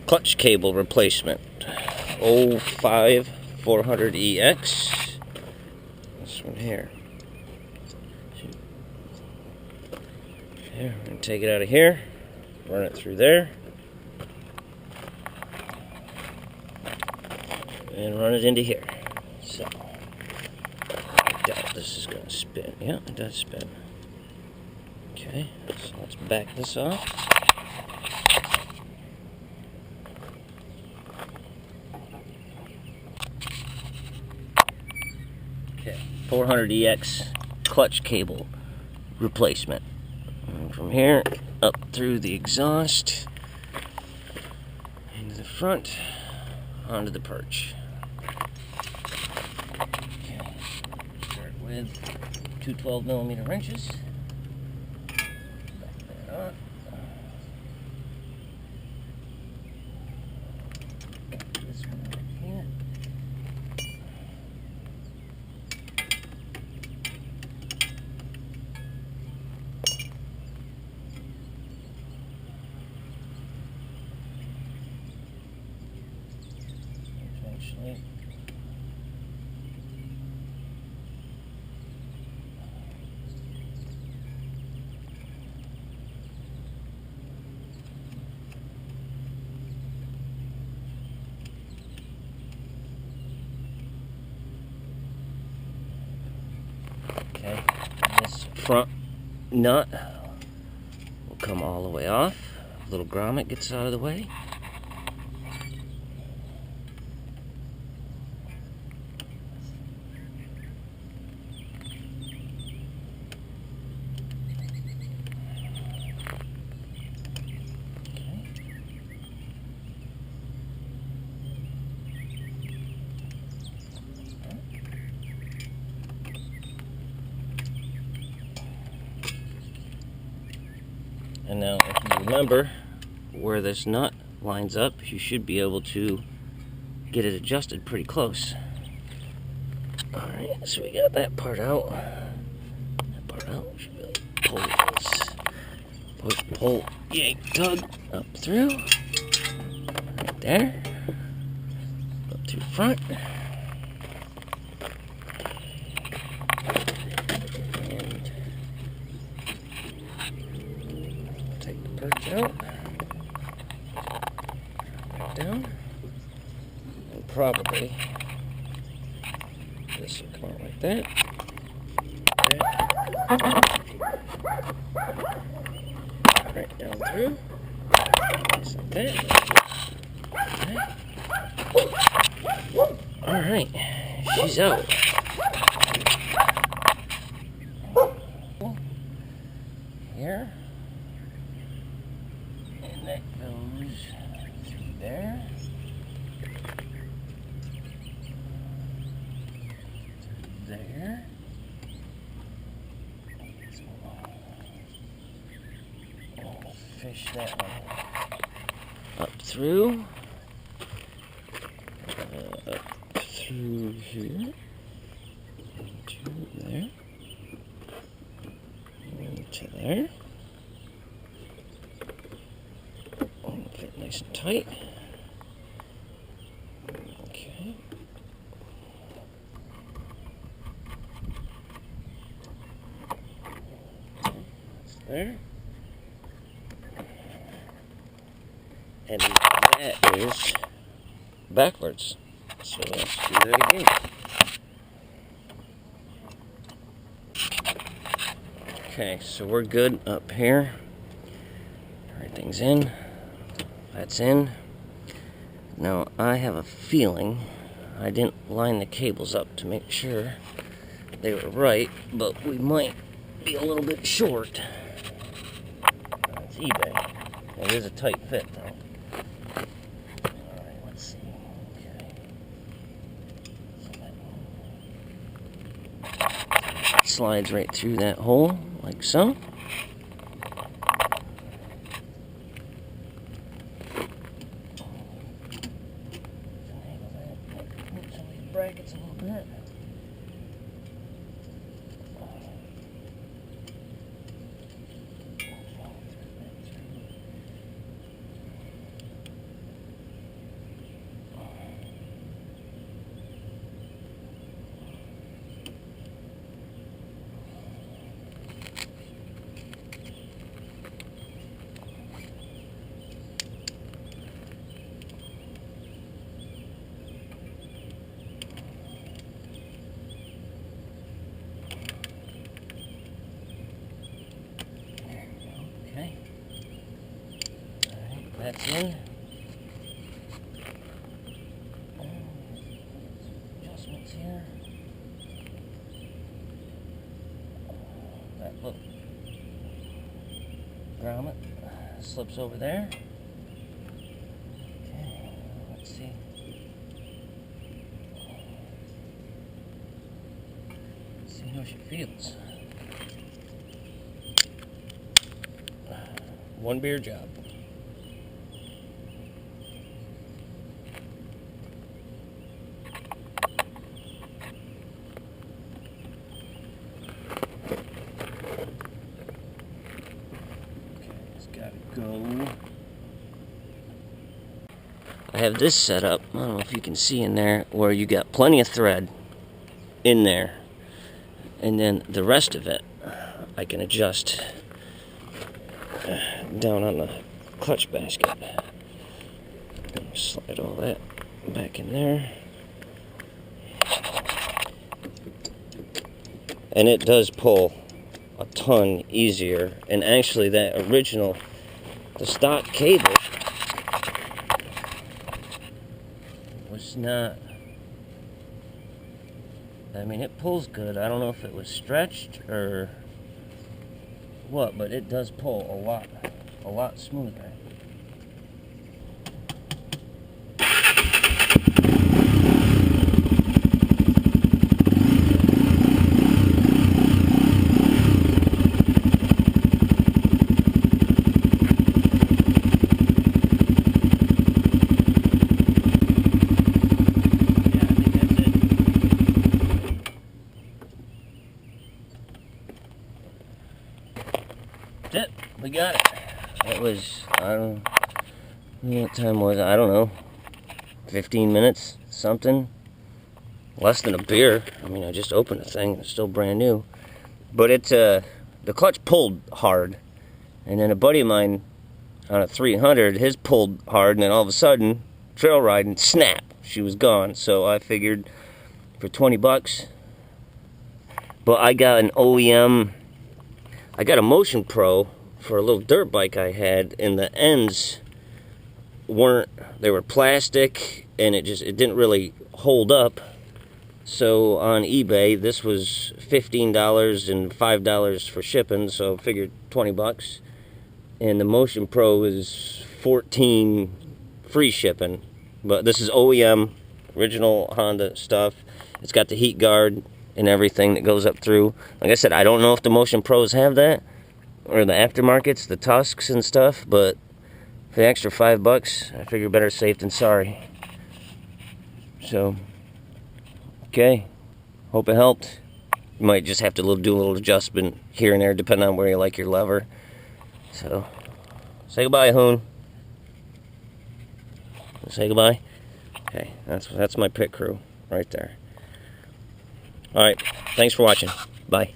clutch cable replacement. 05 400EX. This one here. Here, we're going to take it out of here, run it through there, and run it into here. So, I doubt this is going to spin. Yeah, it does spin. Okay, so let's back this off. Okay, 400EX clutch cable replacement. And from here up through the exhaust, into the front, onto the perch. Okay, start with two 12mm wrenches. Back that up. This one right here. Eventually. Okay, this front nut will come all the way off. Little grommet gets out of the way. And now, if you remember where this nut lines up, you should be able to get it adjusted pretty close. Alright, so we got that part out. That part out, we should be able to pull this. Push, pull, yank, tug, up through. Right there. Up through front. Take the perch out, back down, and probably this will come out like that. Right down through, just like that. Alright, she's out. Here. And that goes through there. There. We'll fish that one up through. Up through here. Into there. Into there. Fit nice and tight. Okay. There. And that is backwards. So let's do that again. Okay, so we're good up here. Everything's in. That's in. Now I have a feeling I didn't line the cables up to make sure they were right, but we might be a little bit short. It's eBay. It is a tight fit though. Alright, let's see. Okay. Slides right through that hole, like so. Brackets a little bit. That's in. Adjustments here. That little grommet slips over there. Okay, let's see. Let's see how she feels. One beer job. Go. I have this set up, I don't know if you can see in there, where you got plenty of thread in there, and then the rest of it I can adjust down on the clutch basket. Slide all that back in there, and it does pull a ton easier. And actually that original, the stock cable was not, I mean, it pulls good. I don't know if it was stretched or what, but it does pull a lot smoother. That's it. We got it. It was, I don't know what time was it? I don't know, 15 minutes, something. Less than a beer. I mean, I just opened the thing. It's still brand new. But it, the clutch pulled hard. And then a buddy of mine on a 300, his pulled hard, and then all of a sudden, trail riding, snap, she was gone. So I figured for 20 bucks. But I got an OEM, I got a Motion Pro for a little dirt bike I had, and the ends weren't, they were plastic, and it didn't really hold up. So on eBay, this was $15 and $5 for shipping, so I figured 20 bucks. And the Motion Pro is $14 free shipping. But this is OEM, original Honda stuff. It's got the heat guard and everything that goes up through. Like I said, I don't know if the Motion Pros have that, or the aftermarkets, the Tusks and stuff, but for the extra $5, I figure better safe than sorry. So, okay, hope it helped. You might just have to do a little adjustment here and there, depending on where you like your lever. So, say goodbye, Hoon. Say goodbye. Okay, that's my pit crew right there. All right, thanks for watching. Bye.